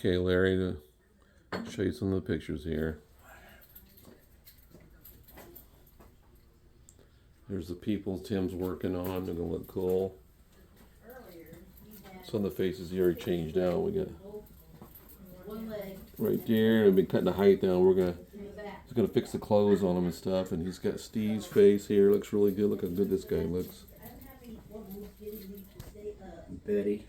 Okay, Larry, to show you some of the pictures here. There's the people Tim's working on. They're gonna look cool. Some of the faces he already changed out. We got right there. I've been cutting the height down. He's gonna fix the clothes on him and stuff. And he's got Steve's face here. Looks really good. Look how good this guy looks. Betty.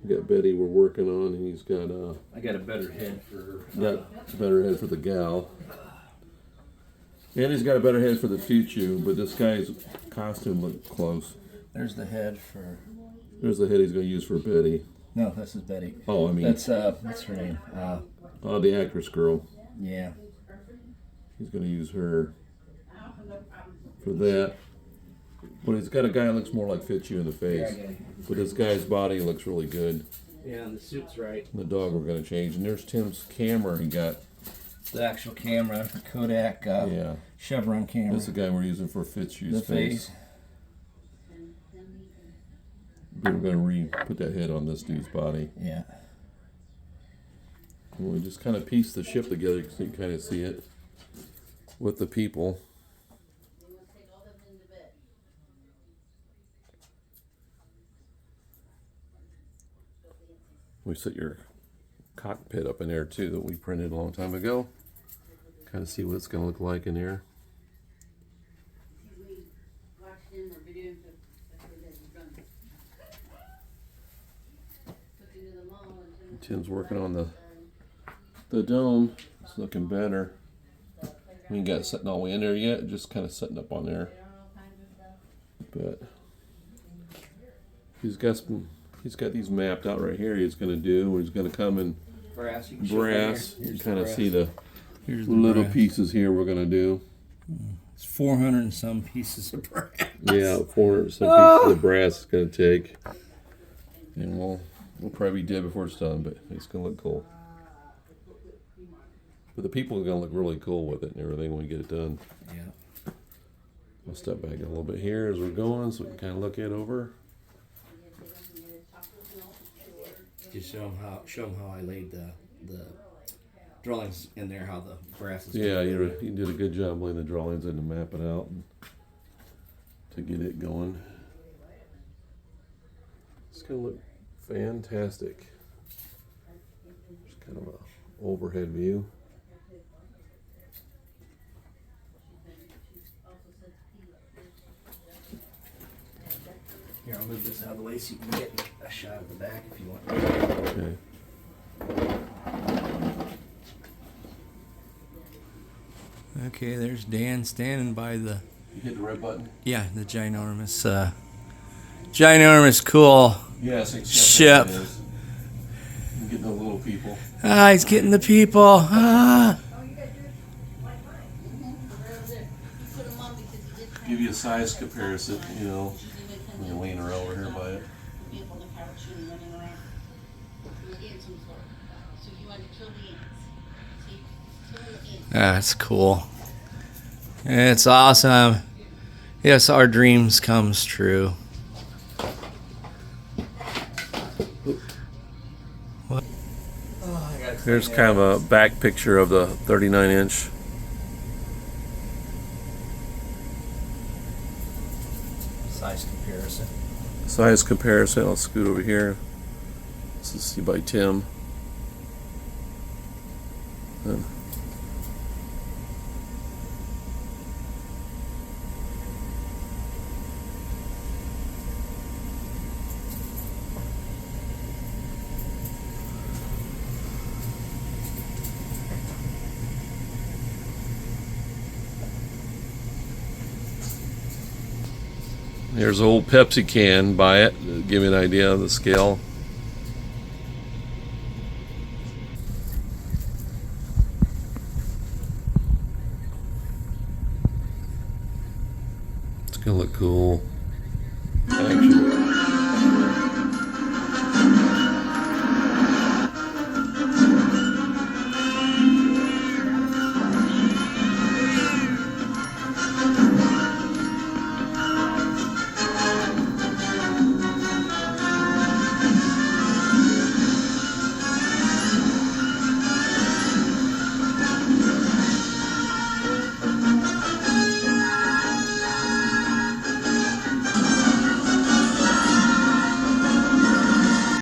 We got Betty we're working on. And he's got I got a better head for her. Got a better head for the gal. And he's got a better head for the tutu, but this guy's costume looked close. There's the head for. There's the head he's going to use for Betty. No, this is Betty. Oh, I mean. That's what's her name? The actress girl. Yeah. He's going to use her for that. But he's got a guy that looks more like fits you in the face. Yeah, but this guy's body looks really good. Yeah, and the suit's right. The dog we're going to change. And there's Tim's camera he got. The actual camera, the Kodak Chevron camera. This is the guy we're using for Fitzhugh's face. We're going to put that head on this dude's body. Yeah. And we just kind of piece the ship together so you can kind of see it with the people. We set your cockpit up in there too that we printed a long time ago. Kind of see what it's going to look like in there. Tim's working on the dome. It's looking better. We ain't got it setting all the way in there yet. Just kind of setting up on there. But he's got these mapped out right here. He's going to do. He's going to come in brass. You kind of see the little pieces here we're going to do. It's 400 and some pieces of brass. Yeah, 400 and some pieces of brass it's going to take. And we'll probably be dead before it's done, but it's going to look cool. But the people are going to look really cool with it and everything when we get it done. Yeah. I'll step back a little bit here as we're going so we can kind of look it over. Just show them how I laid the drawings in there, how the brass is. Yeah, you did a good job laying the drawings in to map it out and to get it going. It's going to look fantastic. Just kind of an overhead view. Here, I'll move this out of the way so you can get a shot of the back if you want. Okay. Okay, there's Dan standing by the. You hit the red button? Yeah, the ginormous cool Yes, ship. I'm getting the little people. Ah, he's getting the people. Ah. Give you a size comparison, when you lean her over here by it. That's cool. It's awesome. Yes, our dreams comes true. What? Here's kind of a back picture of the 39-inch. Size comparison. I'll scoot over here. This is see by Tim. Here's an old Pepsi can. Buy it. Give you an idea of the scale. It's gonna look cool. Actually.